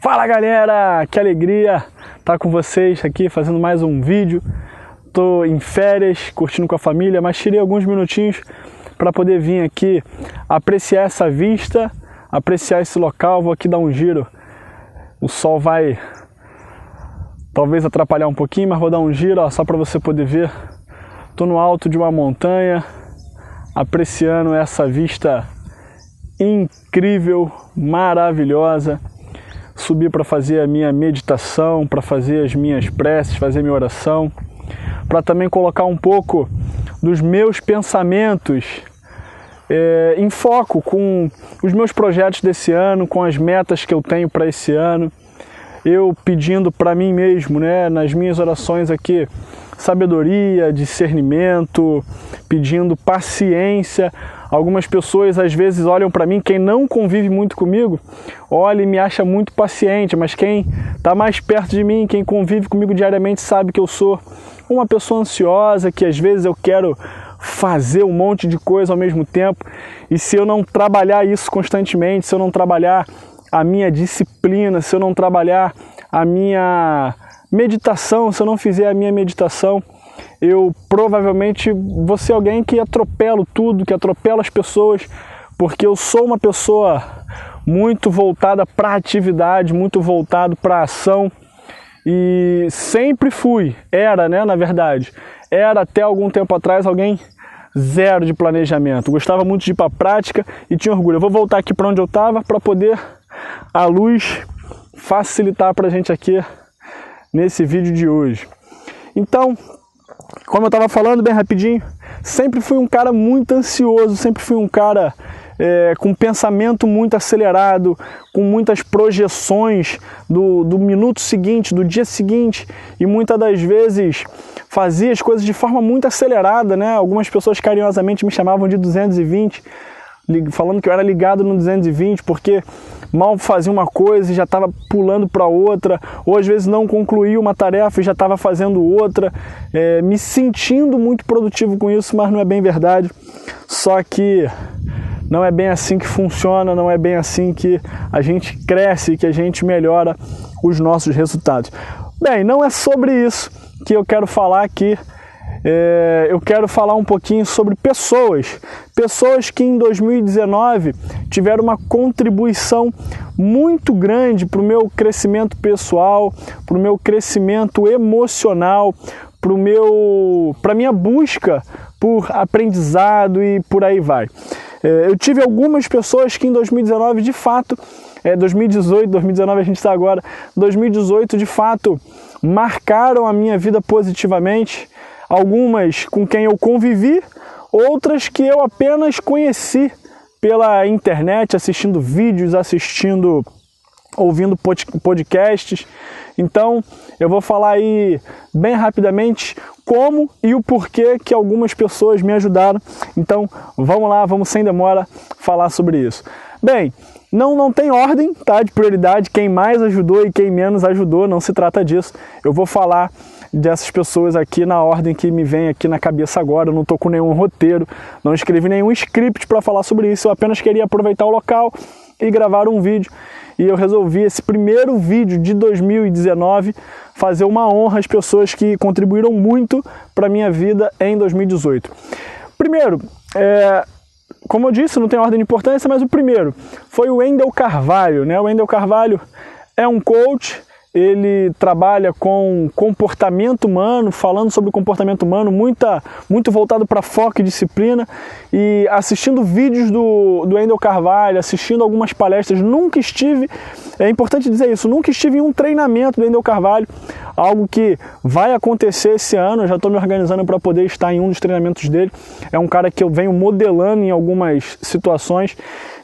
Fala galera, que alegria estar com vocês aqui fazendo mais um vídeo. Tô em férias, curtindo com a família, mas tirei alguns minutinhos para poder vir aqui apreciar essa vista, apreciar esse local. Vou aqui dar um giro. O sol vai talvez atrapalhar um pouquinho, mas vou dar um giro, ó, só para você poder ver. Tô no alto de uma montanha, apreciando essa vista incrível, maravilhosa. Subi para fazer a minha meditação, para fazer as minhas preces, fazer minha oração, para também colocar um pouco dos meus pensamentos em foco com os meus projetos desse ano, com as metas que eu tenho para esse ano. Eu pedindo para mim mesmo, né, nas minhas orações aqui, sabedoria, discernimento, pedindo paciência. Algumas pessoas às vezes olham para mim, quem não convive muito comigo, olha e me acha muito paciente, mas quem está mais perto de mim, quem convive comigo diariamente sabe que eu sou uma pessoa ansiosa, que às vezes eu quero fazer um monte de coisa ao mesmo tempo, e se eu não trabalhar isso constantemente, se eu não trabalhar a minha disciplina, se eu não trabalhar a minha meditação, se eu não fizer a minha meditação, eu provavelmente vou ser alguém que atropelo tudo, que atropela as pessoas, porque eu sou uma pessoa muito voltada para a atividade, muito voltado para a ação, e sempre fui, na verdade, era até algum tempo atrás alguém zero de planejamento. Gostava muito de ir para a prática e tinha orgulho. Eu vou voltar aqui para onde eu estava para poder a luz facilitar para a gente aqui nesse vídeo de hoje. Então, como eu estava falando bem rapidinho, sempre fui um cara muito ansioso, sempre fui um cara com pensamento muito acelerado, com muitas projeções do minuto seguinte, do dia seguinte, e muitas das vezes fazia as coisas de forma muito acelerada, né? Algumas pessoas carinhosamente me chamavam de 220, falando que eu era ligado no 220, porque mal fazia uma coisa e já estava pulando para outra, ou às vezes não concluía uma tarefa e já estava fazendo outra, me sentindo muito produtivo com isso, mas não é bem verdade. Só que não é bem assim que funciona, não é bem assim que a gente cresce, que a gente melhora os nossos resultados. Bem, não é sobre isso que eu quero falar aqui. Eu quero falar um pouquinho sobre pessoas que em 2019 tiveram uma contribuição muito grande para o meu crescimento pessoal, para o meu crescimento emocional, para a minha busca por aprendizado e por aí vai. Eu tive algumas pessoas que em 2019, de fato, 2018, 2019 a gente está agora, 2018 de fato marcaram a minha vida positivamente. Algumas com quem eu convivi, outras que eu apenas conheci pela internet, assistindo vídeos, ouvindo podcasts. Então, eu vou falar aí bem rapidamente como e o porquê que algumas pessoas me ajudaram. Então, vamos lá, vamos sem demora falar sobre isso. Bem, não tem ordem, tá, de prioridade, quem mais ajudou e quem menos ajudou, não se trata disso. Eu vou falar dessas pessoas aqui na ordem que me vem aqui na cabeça agora. Eu não estou com nenhum roteiro, não escrevi nenhum script para falar sobre isso, eu apenas queria aproveitar o local e gravar um vídeo. E eu resolvi, esse primeiro vídeo de 2019, fazer uma honra às pessoas que contribuíram muito para a minha vida em 2018. Primeiro, como eu disse, não tem ordem de importância, mas o primeiro foi o Wendel Carvalho, né? O Wendel Carvalho é um coach. Ele trabalha com comportamento humano, falando sobre comportamento humano, muito voltado para foco e disciplina. E assistindo vídeos do Wendel Carvalho, assistindo algumas palestras, nunca estive, é importante dizer isso, nunca estive em um treinamento do Wendel Carvalho, algo que vai acontecer esse ano. Eu já estou me organizando para poder estar em um dos treinamentos dele. É um cara que eu venho modelando em algumas situações.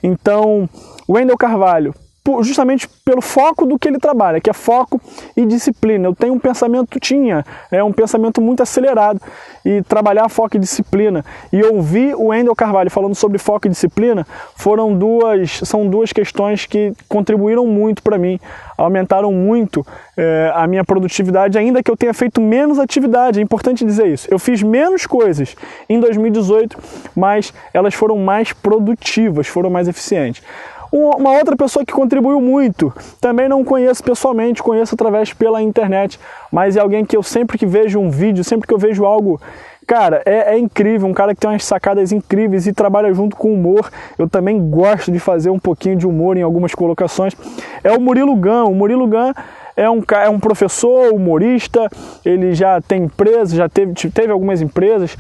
Então, o Wendel Carvalho, justamente pelo foco do que ele trabalha, que é foco e disciplina. Eu tenho um pensamento muito acelerado, e trabalhar foco e disciplina e ouvir o Wendel Carvalho falando sobre foco e disciplina são duas questões que contribuíram muito para mim, aumentaram muito a minha produtividade, ainda que eu tenha feito menos atividade. É importante dizer isso. Eu fiz menos coisas em 2018, mas elas foram mais produtivas, foram mais eficientes. Uma outra pessoa que contribuiu muito, também não conheço pessoalmente, conheço através pela internet, mas é alguém que eu sempre que vejo um vídeo, sempre que eu vejo algo, cara, é incrível, um cara que tem umas sacadas incríveis e trabalha junto com humor. Eu também gosto de fazer um pouquinho de humor em algumas colocações. É o Murilo Gun. O Murilo Gun é um professor, humorista, ele já tem empresa, já teve algumas empresas,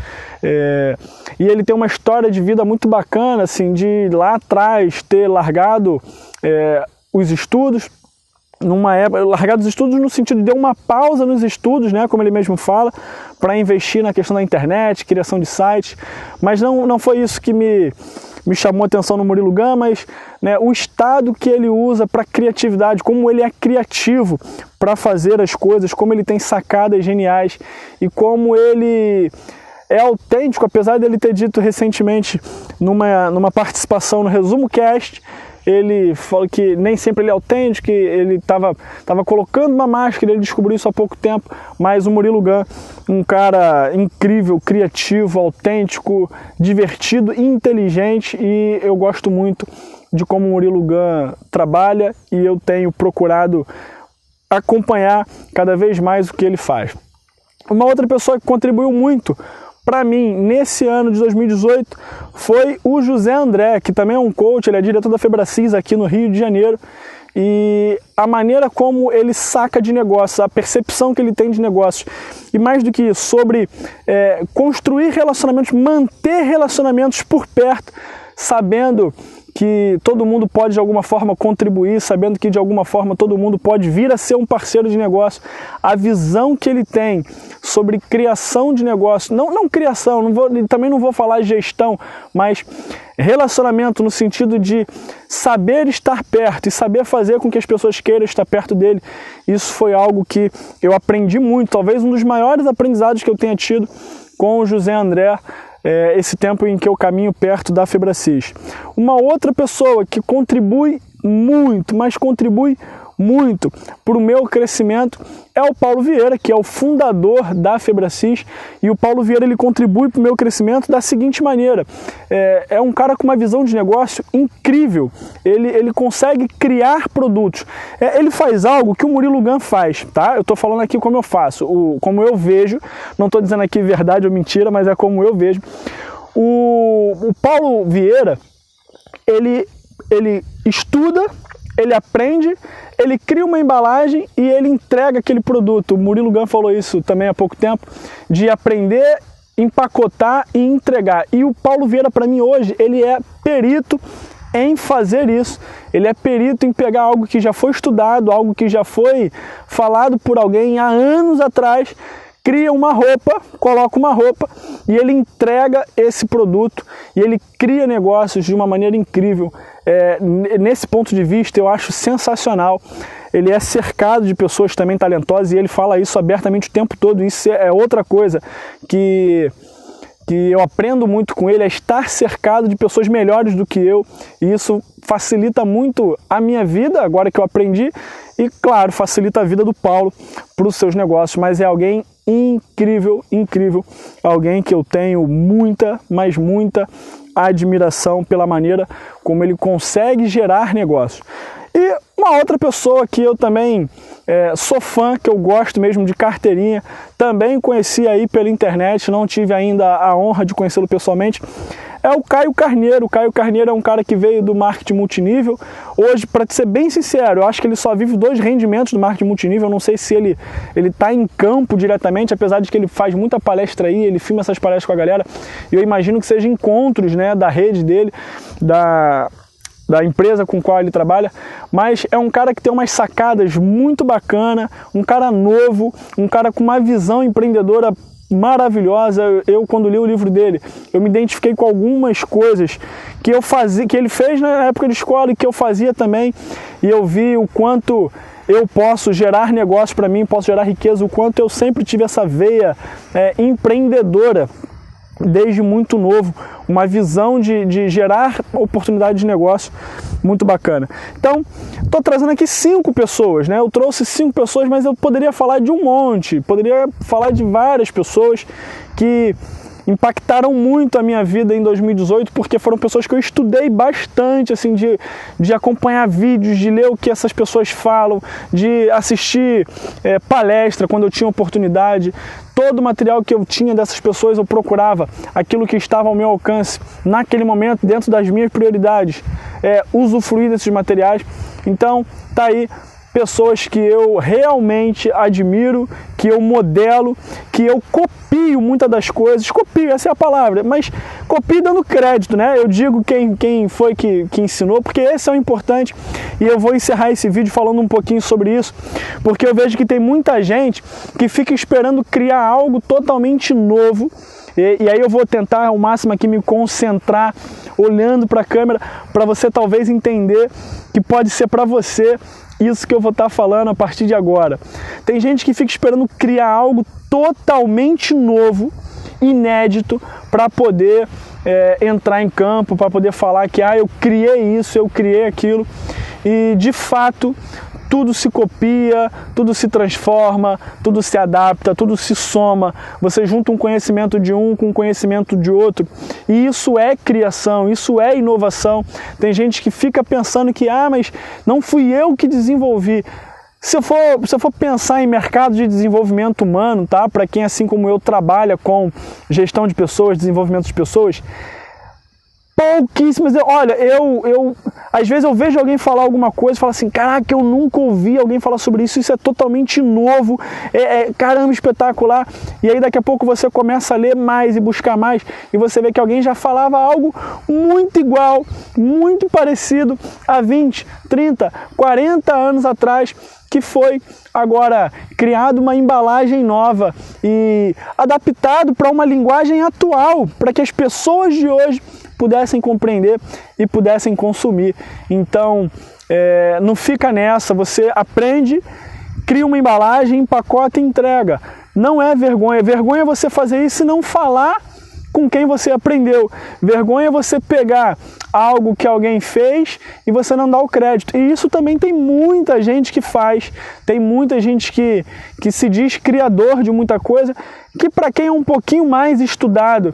e ele tem uma história de vida muito bacana, assim, de lá atrás ter largado os estudos, numa época, largado os estudos no sentido de dar uma pausa nos estudos, né, como ele mesmo fala, para investir na questão da internet, criação de sites, mas não foi isso que me chamou a atenção no Murilo Gun, mas né, o estado que ele usa para criatividade, como ele é criativo para fazer as coisas, como ele tem sacadas geniais e como ele é autêntico, apesar dele ter dito recentemente numa participação no Resumo Cast, ele falou que nem sempre ele é autêntico, que ele estava colocando uma máscara, ele descobriu isso há pouco tempo, mas o Murilo Gun, um cara incrível, criativo, autêntico, divertido e inteligente, e eu gosto muito de como o Murilo Gun trabalha e eu tenho procurado acompanhar cada vez mais o que ele faz. Uma outra pessoa que contribuiu muito para mim, nesse ano de 2018, foi o José André, que também é um coach, ele é diretor da Febracis aqui no Rio de Janeiro, e a maneira como ele saca de negócios, a percepção que ele tem de negócios, e mais do que isso, sobre construir relacionamentos, manter relacionamentos por perto, sabendo que todo mundo pode de alguma forma contribuir, sabendo que de alguma forma todo mundo pode vir a ser um parceiro de negócio. A visão que ele tem sobre criação de negócio, não criação, também não vou falar gestão, mas relacionamento no sentido de saber estar perto e saber fazer com que as pessoas queiram estar perto dele. Isso foi algo que eu aprendi muito, talvez um dos maiores aprendizados que eu tenha tido com o José André, esse tempo em que eu caminho perto da Febracis. Uma outra pessoa que contribui muito, mas contribui muito para o meu crescimento é o Paulo Vieira, que é o fundador da Febracis, e o Paulo Vieira ele contribui para o meu crescimento da seguinte maneira: é um cara com uma visão de negócio incrível, ele consegue criar produtos, ele faz algo que o Murilo Gun faz, tá? Eu estou falando aqui como eu faço, como eu vejo, não estou dizendo aqui verdade ou mentira, mas é como eu vejo. O Paulo Vieira, ele estuda, ele aprende, ele cria uma embalagem e ele entrega aquele produto. O Murilo Gun falou isso também há pouco tempo, de aprender, empacotar e entregar. E o Paulo Vieira, para mim hoje, ele é perito em fazer isso. Ele é perito em pegar algo que já foi estudado, algo que já foi falado por alguém há anos atrás, cria uma roupa, coloca uma roupa e ele entrega esse produto e ele cria negócios de uma maneira incrível. Nesse ponto de vista eu acho sensacional. Ele é cercado de pessoas também talentosas e ele fala isso abertamente o tempo todo. Isso é outra coisa que eu aprendo muito com ele, é estar cercado de pessoas melhores do que eu, e isso facilita muito a minha vida, agora que eu aprendi, e claro, facilita a vida do Paulo para os seus negócios, mas é alguém incrível, incrível, alguém que eu tenho muita, mas muita admiração pela maneira como ele consegue gerar negócios. E uma outra pessoa que eu também sou fã, que eu gosto mesmo de carteirinha, também conheci aí pela internet, não tive ainda a honra de conhecê-lo pessoalmente, é o Caio Carneiro. O Caio Carneiro é um cara que veio do marketing multinível. Hoje, para ser bem sincero, eu acho que ele só vive 2 rendimentos do marketing multinível. Eu não sei se ele está em campo diretamente, apesar de que ele faz muita palestra aí, ele filma essas palestras com a galera. E eu imagino que sejam encontros, né, da rede dele, da empresa com a qual ele trabalha, mas é um cara que tem umas sacadas muito bacana, um cara novo, um cara com uma visão empreendedora maravilhosa. Eu quando li o livro dele, eu me identifiquei com algumas coisas que eu fazia, que ele fez na época de escola e que eu fazia também, e eu vi o quanto eu posso gerar negócio para mim, posso gerar riqueza, o quanto eu sempre tive essa veia empreendedora desde muito novo, uma visão de gerar oportunidade de negócio muito bacana. Então, estou trazendo aqui 5 pessoas, né? Eu trouxe 5 pessoas, mas eu poderia falar de um monte, poderia falar de várias pessoas que impactaram muito a minha vida em 2018, porque foram pessoas que eu estudei bastante, assim, de acompanhar vídeos, de ler o que essas pessoas falam, de assistir palestra quando eu tinha oportunidade. Todo o material que eu tinha dessas pessoas eu procurava aquilo que estava ao meu alcance naquele momento, dentro das minhas prioridades, usufruir desses materiais. Então, tá aí pessoas que eu realmente admiro, que eu modelo, que eu copio muitas das coisas. Copio, essa é a palavra, mas copio dando crédito, né? Eu digo quem foi que ensinou, porque esse é o importante. E eu vou encerrar esse vídeo falando um pouquinho sobre isso, porque eu vejo que tem muita gente que fica esperando criar algo totalmente novo. E aí eu vou tentar ao máximo aqui me concentrar, olhando para a câmera, para você talvez entender que pode ser para você isso que eu vou estar falando a partir de agora. Tem gente que fica esperando criar algo totalmente novo, inédito, para poder entrar em campo, para poder falar que eu criei isso, eu criei aquilo. E de fato, tudo se copia, tudo se transforma, tudo se adapta, tudo se soma. Você junta um conhecimento de um com um conhecimento de outro. E isso é criação, isso é inovação. Tem gente que fica pensando que, mas não fui eu que desenvolvi. Se eu for pensar em mercado de desenvolvimento humano, tá? Para quem, assim como eu, trabalha com gestão de pessoas, desenvolvimento de pessoas, pouquíssimas. Olha, às vezes eu vejo alguém falar alguma coisa e falo assim, caraca, eu nunca ouvi alguém falar sobre isso, isso é totalmente novo, caramba, espetacular. E aí daqui a pouco você começa a ler mais e buscar mais, e você vê que alguém já falava algo muito igual, muito parecido há 20, 30, 40 anos atrás, que foi agora criado uma embalagem nova e adaptado para uma linguagem atual, para que as pessoas de hoje pudessem compreender e pudessem consumir. Então, não fica nessa, você aprende, cria uma embalagem, empacota e entrega. Não é vergonha. Vergonha é você fazer isso e não falar com quem você aprendeu. Vergonha é você pegar algo que alguém fez e você não dá o crédito. E isso também tem muita gente que faz. Tem muita gente que se diz criador de muita coisa, que para quem é um pouquinho mais estudado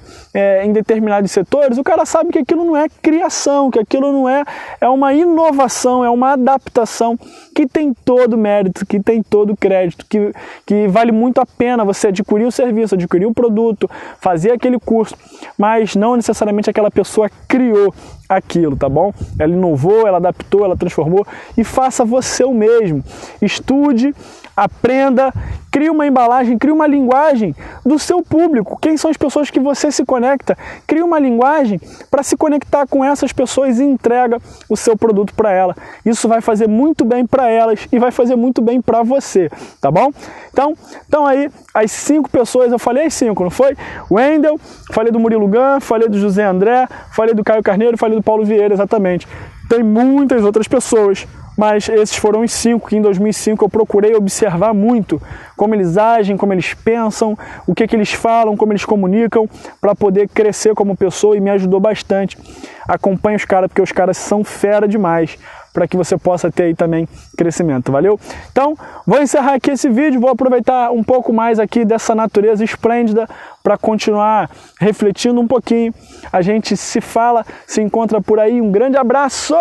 em determinados setores, o cara sabe que aquilo não é criação, que aquilo não é uma inovação, é uma adaptação que tem todo mérito, que tem todo crédito, que vale muito a pena você adquirir o serviço, adquirir o produto, fazer aquele curso, mas não necessariamente aquela pessoa criou aquilo, tá bom? Ela inovou, ela adaptou, ela transformou, e faça você o mesmo. Estude, aprenda, crie uma embalagem, crie uma linguagem do seu público. Quem são as pessoas que você se conecta? Crie uma linguagem para se conectar com essas pessoas e entrega o seu produto para ela. Isso vai fazer muito bem para elas e vai fazer muito bem para você, tá bom? Então aí, as 5 pessoas, eu falei as 5, não foi? Wendel, falei do Murilo Gun, falei do José André, falei do Caio Carneiro, falei do Paulo Vieira, exatamente. Tem muitas outras pessoas, mas esses foram os 5 que em 2005 eu procurei observar muito como eles agem, como eles pensam, o que eles falam, como eles comunicam, para poder crescer como pessoa, e me ajudou bastante. Acompanhe os caras, porque os caras são fera demais, para que você possa ter aí também crescimento, valeu? Então, vou encerrar aqui esse vídeo, vou aproveitar um pouco mais aqui dessa natureza esplêndida para continuar refletindo um pouquinho. A gente se fala, se encontra por aí, um grande abraço!